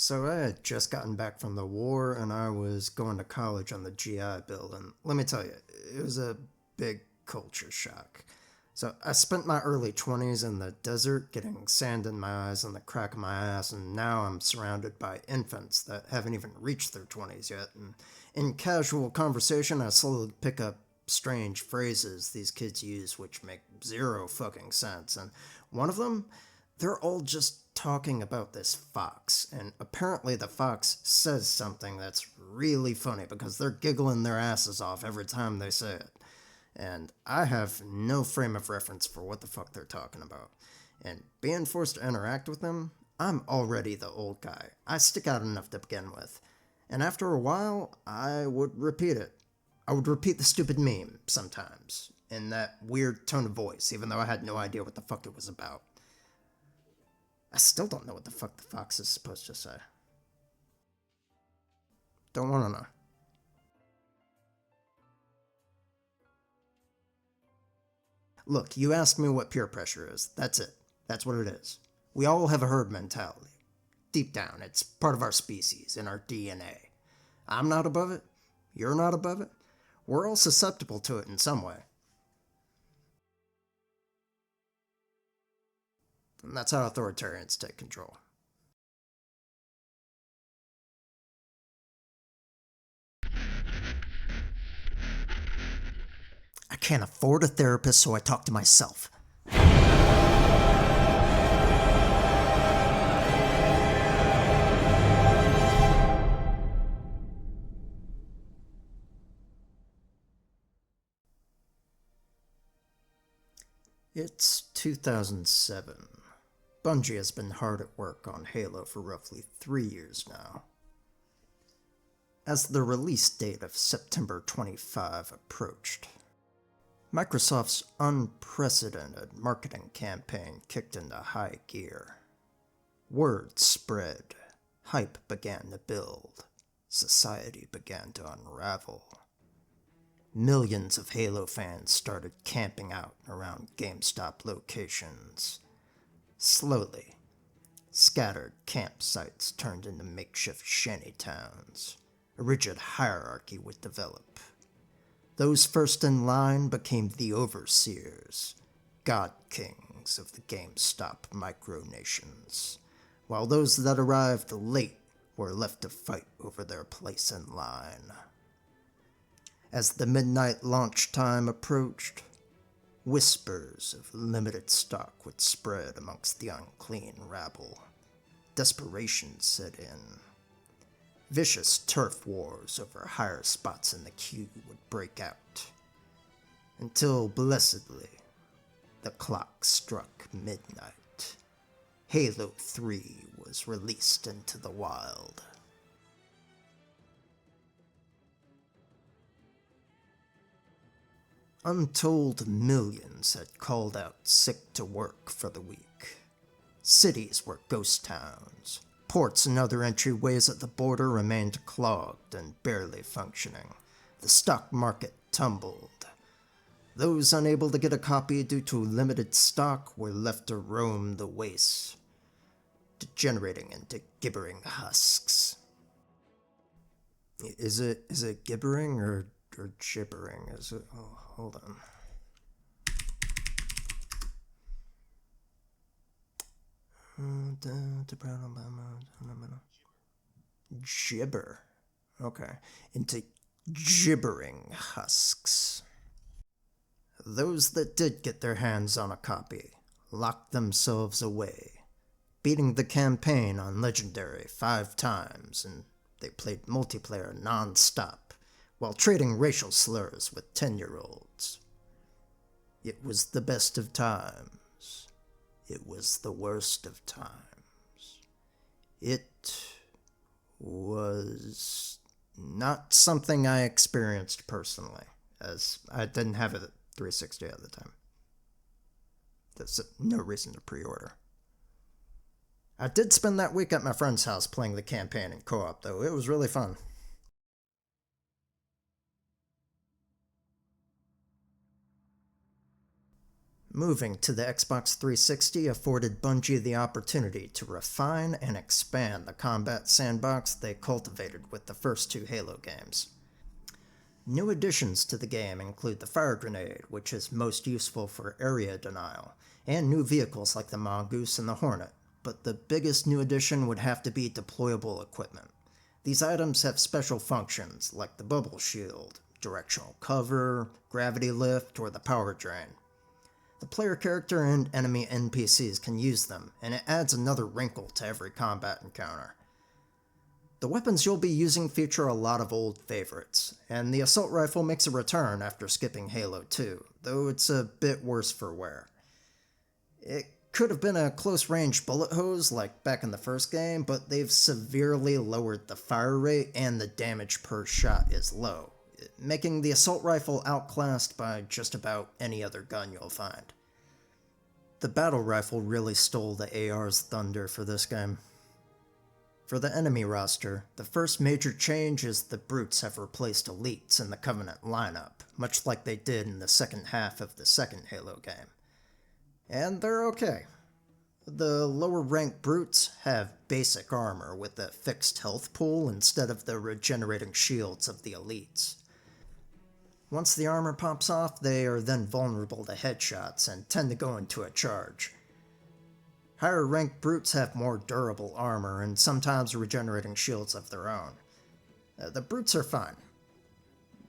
So I had just gotten back from the war and I was going to college on the GI Bill, and let me tell you, it was a big culture shock. So I spent my early 20s in the desert getting sand in my eyes and the crack of my ass, and now I'm surrounded by infants that haven't even reached their 20s yet. And in casual conversation, I slowly pick up strange phrases these kids use which make zero fucking sense. And one of them, they're all just talking about this fox, and apparently the fox says something that's really funny because they're giggling their asses off every time they say it. And I have no frame of reference for what the fuck they're talking about. And being forced to interact with them, I'm already the old guy. I stick out enough to begin with. And after a while, I would repeat it. I would repeat the stupid meme sometimes, in that weird tone of voice, even though I had no idea what the fuck it was about. I still don't know what the fuck the fox is supposed to say. Don't wanna know. Look, you asked me what peer pressure is. That's it. That's what it is. We all have a herd mentality. Deep down, it's part of our species, in our DNA. I'm not above it. You're not above it. We're all susceptible to it in some way. And that's how authoritarians take control. I can't afford a therapist, so I talk to myself. It's 2007. Bungie has been hard at work on Halo for roughly 3 years now. As the release date of September 25 approached, Microsoft's unprecedented marketing campaign kicked into high gear. Word spread, hype began to build, society began to unravel. Millions of Halo fans started camping out around GameStop locations. Slowly, scattered campsites turned into makeshift shantytowns. A rigid hierarchy would develop. Those first in line became the overseers, god kings of the GameStop micronations, while those that arrived late were left to fight over their place in line. As the midnight launch time approached, whispers of limited stock would spread amongst the unclean rabble. Desperation set in. Vicious turf wars over higher spots in the queue would break out. Until, blessedly, the clock struck midnight. Halo 3 was released into the wild. Untold millions had called out sick to work for the week. Cities were ghost towns. Ports and other entryways at the border remained clogged and barely functioning. The stock market tumbled. Those unable to get a copy due to limited stock were left to roam the wastes, degenerating into gibbering husks. Is it gibbering or gibbering? Is it? Oh, hold on. Gibber. Okay. Into gibbering husks. Those that did get their hands on a copy locked themselves away, beating the campaign on Legendary 5 times, and they played multiplayer non-stop while trading racial slurs with 10-year-olds. It was the best of times. It was the worst of times. It was not something I experienced personally, as I didn't have it at 360 at the time. There's no reason to pre-order. I did spend that week at my friend's house playing the campaign in co-op, though. It was really fun. moving to the Xbox 360 afforded Bungie the opportunity to refine and expand the combat sandbox they cultivated with the first two Halo games. New additions to the game include the fire grenade, which is most useful for area denial, and new vehicles like the Mongoose and the Hornet, but the biggest new addition would have to be deployable equipment. These items have special functions like the bubble shield, directional cover, gravity lift, or the power drain. The player character and enemy NPCs can use them, and it adds another wrinkle to every combat encounter. The weapons you'll be using feature a lot of old favorites, and the assault rifle makes a return after skipping Halo 2, though it's a bit worse for wear. It could have been a close-range bullet hose like back in the first game, but they've severely lowered the fire rate and the damage per shot is low, making the assault rifle outclassed by just about any other gun you'll find. The battle rifle really stole the AR's thunder for this game. For the enemy roster, the first major change is the Brutes have replaced Elites in the Covenant lineup, much like they did in the second half of the second Halo game. And they're okay. The lower ranked Brutes have basic armor with a fixed health pool instead of the regenerating shields of the Elites. Once the armor pops off, they are then vulnerable to headshots and tend to go into a charge. Higher ranked Brutes have more durable armor and sometimes regenerating shields of their own. The Brutes are fine.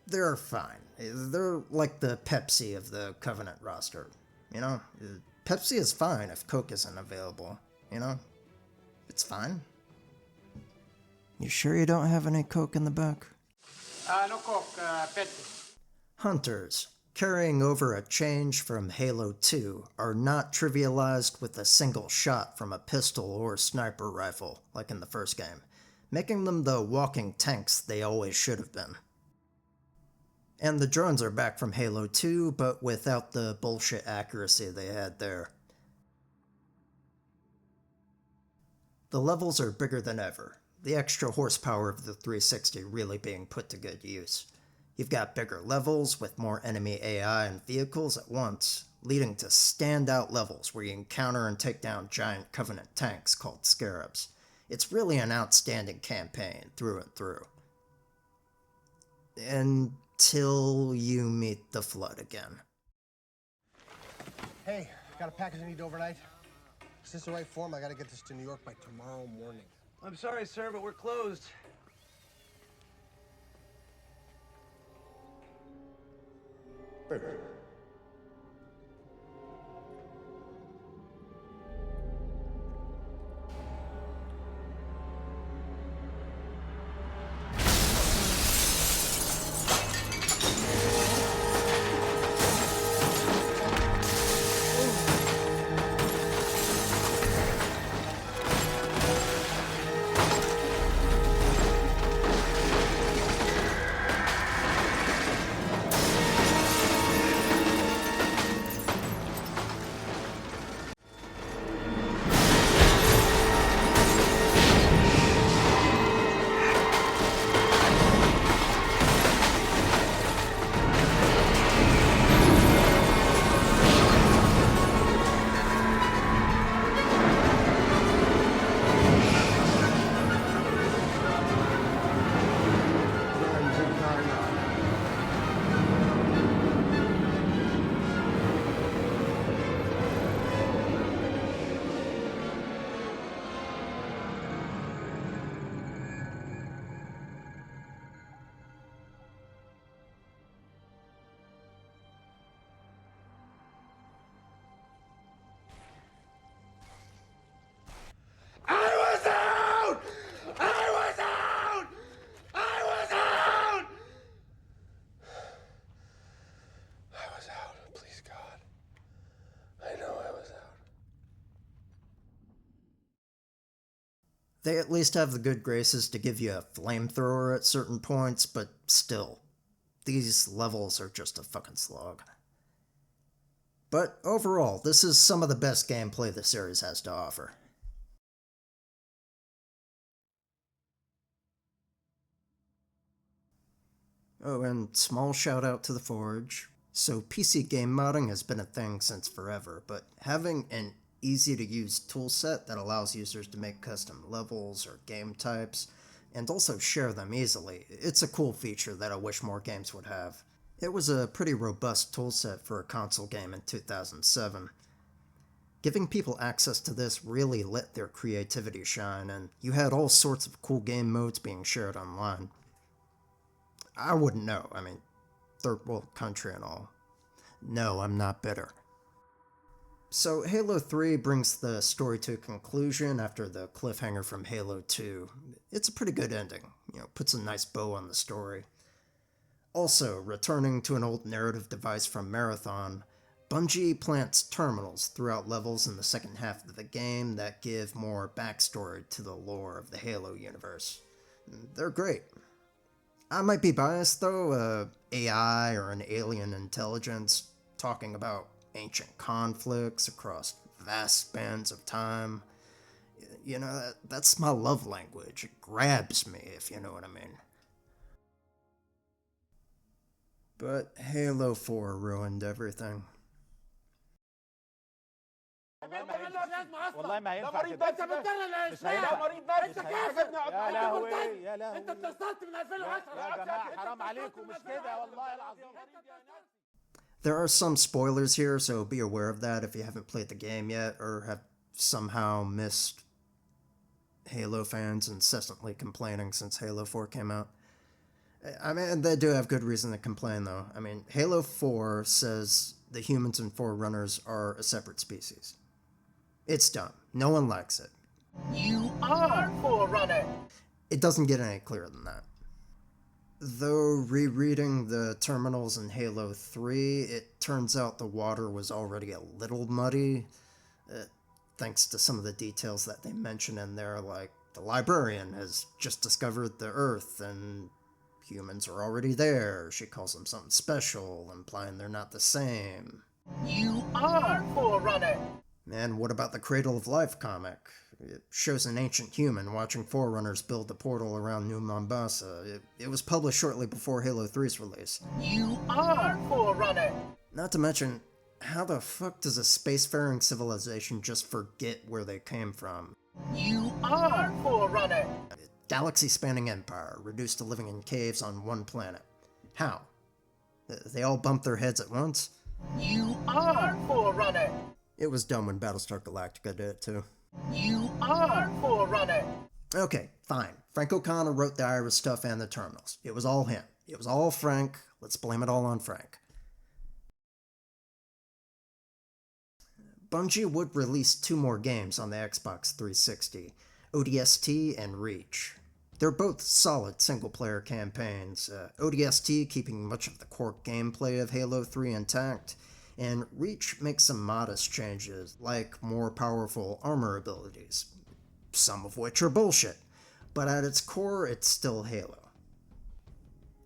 They're fine. They're like the Pepsi of the Covenant roster. You know, Pepsi is fine if Coke isn't available. You know, it's fine. You sure you don't have any Coke in the back? No Coke, Pepsi. Hunters, carrying over a change from Halo 2, are not trivialized with a single shot from a pistol or sniper rifle, like in the first game, making them the walking tanks they always should have been. And the drones are back from Halo 2, but without the bullshit accuracy they had there. The levels are bigger than ever, the extra horsepower of the 360 really being put to good use. You've got bigger levels with more enemy AI and vehicles at once, leading to standout levels where you encounter and take down giant Covenant tanks called Scarabs. It's really an outstanding campaign through and through. Until you meet the Flood again. Hey, got a package I need overnight. Is this the right form? I gotta get this to New York by tomorrow morning. I'm sorry, sir, but we're closed. Perfect. They at least have the good graces to give you a flamethrower at certain points, but still, these levels are just a fucking slog. But overall, this is some of the best gameplay the series has to offer. Oh, and small shout out to the Forge. So PC game modding has been a thing since forever, but having an easy-to-use toolset that allows users to make custom levels or game types, and also share them easily, it's a cool feature that I wish more games would have. It was a pretty robust toolset for a console game in 2007. Giving people access to this really let their creativity shine, and you had all sorts of cool game modes being shared online. I wouldn't know, third world country and all. No, I'm not bitter. So Halo 3 brings the story to a conclusion after the cliffhanger from Halo 2. It's a pretty good ending, puts a nice bow on the story. Also, returning to an old narrative device from Marathon, Bungie plants terminals throughout levels in the second half of the game that give more backstory to the lore of the Halo universe. They're great. I might be biased though, AI or an alien intelligence talking about ancient conflicts across vast spans of time. That's my love language. It grabs me, if you know what I mean. But Halo 4 ruined everything. والله ما هينفع كده. انت بتطلع مش هينفع. مريض نفسي انت كافر يا لهوي يا انت لهوي اتصلت من 2010 يا جماعة حرام عليكم مش كده والله العظيم. There are some spoilers here, so be aware of that if you haven't played the game yet or have somehow missed Halo fans incessantly complaining since Halo 4 came out. They do have good reason to complain, though. Halo 4 says the humans and Forerunners are a separate species. It's dumb. No one likes it. You are Forerunner. It doesn't get any clearer than that. Though rereading the terminals in Halo 3, it turns out the water was already a little muddy, thanks to some of the details that they mention in there, like the librarian has just discovered the Earth and humans are already there. She calls them something special, implying they're not the same. You are Forerunner. And what about the Cradle of Life comic? It shows an ancient human watching Forerunners build the portal around New Mombasa. It was published shortly before Halo 3's release. You are Forerunner. Not to mention, how the fuck does a spacefaring civilization just forget where they came from? You are Forerunner. Galaxy-spanning empire, reduced to living in caves on one planet. How? They all bumped their heads at once? You are Forerunner. It was dumb when Battlestar Galactica did it too. You are Forerunner. Okay, fine. Frank O'Connor wrote the Iris stuff and the terminals. It was all him. It was all Frank. Let's blame it all on Frank. Bungie would release 2 more games on the Xbox 360, ODST and Reach. They're both solid single-player campaigns, ODST keeping much of the core gameplay of Halo 3 intact, and Reach makes some modest changes, like more powerful armor abilities, some of which are bullshit, but at its core it's still Halo.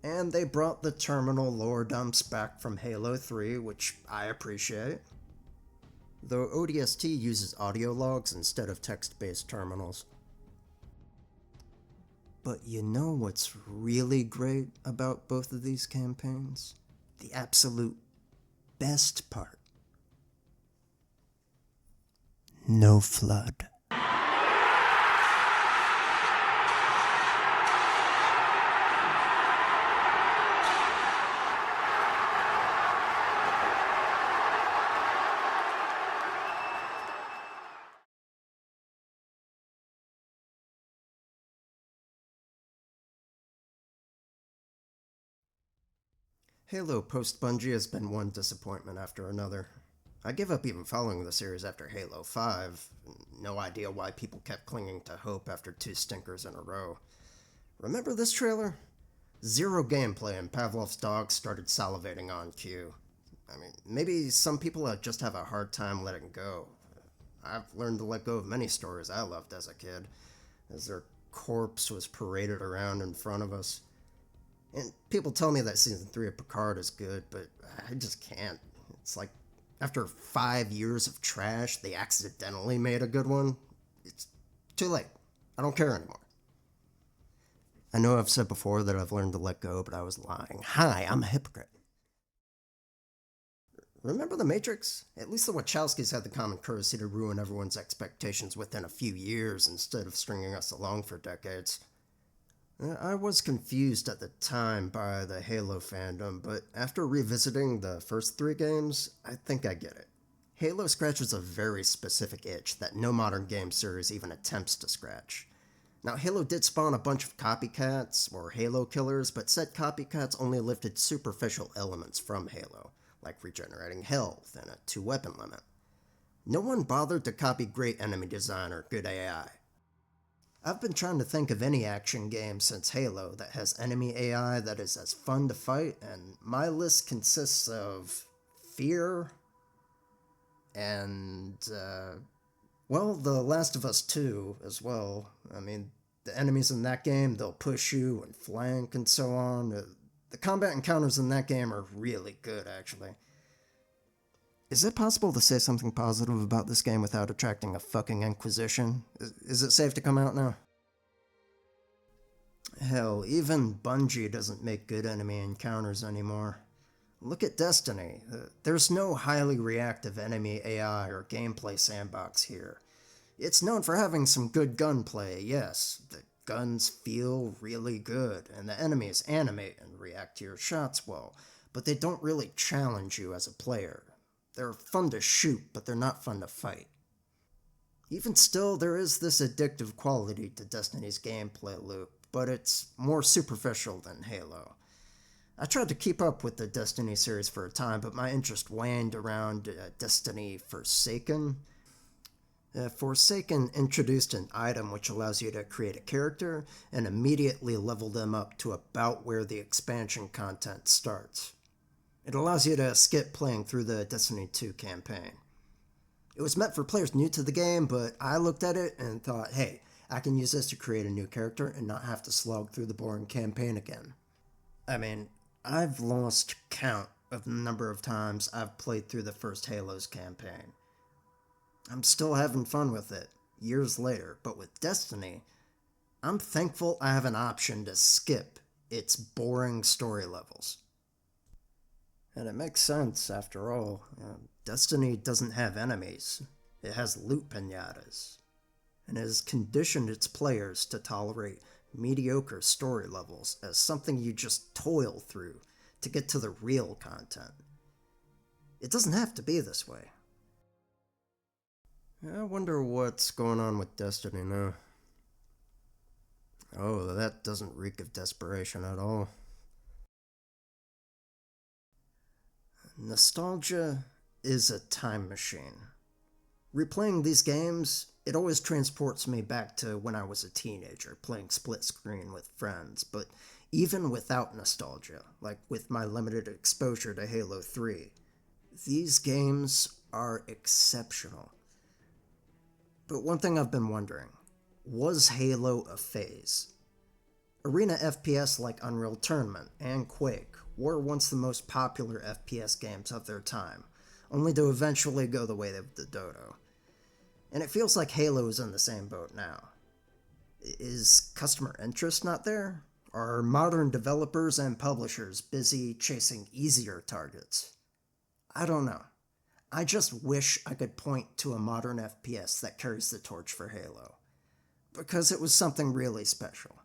And they brought the terminal lore dumps back from Halo 3, which I appreciate. Though ODST uses audio logs instead of text-based terminals. But you know what's really great about both of these campaigns? The absolute best part. No flood. Halo post-Bungie has been one disappointment after another. I gave up even following the series after Halo 5. No idea why people kept clinging to hope after 2 stinkers in a row. Remember this trailer? 0 gameplay and Pavlov's dog started salivating on cue. Maybe some people just have a hard time letting go. I've learned to let go of many stories I loved as a kid, as their corpse was paraded around in front of us. And people tell me that Season 3 of Picard is good, but I just can't. It's like, after 5 years of trash, they accidentally made a good one. It's too late. I don't care anymore. I know I've said before that I've learned to let go, but I was lying. Hi, I'm a hypocrite. Remember The Matrix? At least the Wachowskis had the common courtesy to ruin everyone's expectations within a few years instead of stringing us along for decades. I was confused at the time by the Halo fandom, but after revisiting the first 3 games, I think I get it. Halo scratches a very specific itch that no modern game series even attempts to scratch. Now, Halo did spawn a bunch of copycats, or Halo killers, but said copycats only lifted superficial elements from Halo, like regenerating health and a 2-weapon limit. No one bothered to copy great enemy design or good AI. I've been trying to think of any action game since Halo that has enemy AI that is as fun to fight, and my list consists of Fear and, well, The Last of Us 2 as well. I mean, the enemies in that game, they'll push you and flank and so on. The combat encounters in that game are really good, actually. Is it possible to say something positive about this game without attracting a fucking Inquisition? Is it safe to come out now? Hell, even Bungie doesn't make good enemy encounters anymore. Look at Destiny. There's no highly reactive enemy AI or gameplay sandbox here. It's known for having some good gunplay, yes. The guns feel really good, and the enemies animate and react to your shots well, but they don't really challenge you as a player. They're fun to shoot, but they're not fun to fight. Even still, there is this addictive quality to Destiny's gameplay loop, but it's more superficial than Halo. I tried to keep up with the Destiny series for a time, but my interest waned around Destiny Forsaken. Forsaken introduced an item which allows you to create a character and immediately level them up to about where the expansion content starts. It allows you to skip playing through the Destiny 2 campaign. It was meant for players new to the game, but I looked at it and thought, hey, I can use this to create a new character and not have to slog through the boring campaign again. I mean, I've lost count of the number of times I've played through the first Halo's campaign. I'm still having fun with it, years later, but with Destiny, I'm thankful I have an option to skip its boring story levels. And it makes sense, after all. Destiny doesn't have enemies. It has loot pinatas. And it has conditioned its players to tolerate mediocre story levels as something you just toil through to get to the real content. It doesn't have to be this way. I wonder what's going on with Destiny now. Oh, that doesn't reek of desperation at all. Nostalgia is a time machine. Replaying these games, it always transports me back to when I was a teenager, playing split screen with friends, but even without nostalgia, like with my limited exposure to Halo 3, these games are exceptional. But one thing I've been wondering, was Halo a phase? Arena FPS like Unreal Tournament and Quake were once the most popular FPS games of their time, only to eventually go the way of the dodo. And it feels like Halo is in the same boat now. Is customer interest not there? Are modern developers and publishers busy chasing easier targets? I don't know. I just wish I could point to a modern FPS that carries the torch for Halo, because it was something really special.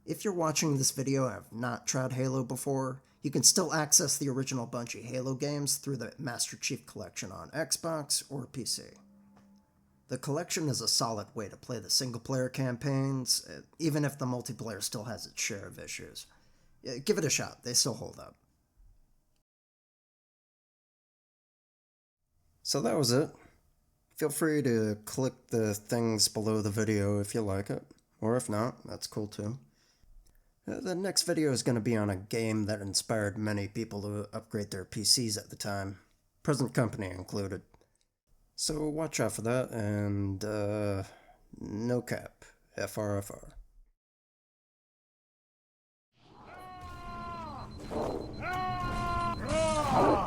If you're watching this video and have not tried Halo before, you can still access the original Bungie Halo games through the Master Chief Collection on Xbox or PC. The collection is a solid way to play the single-player campaigns, even if the multiplayer still has its share of issues. Give it a shot, they still hold up. So that was it. Feel free to click the things below the video if you like it, or if not, that's cool too. The next video is going to be on a game that inspired many people to upgrade their PCs at the time, present company included. So watch out for that, and no cap, FRFR. Ah!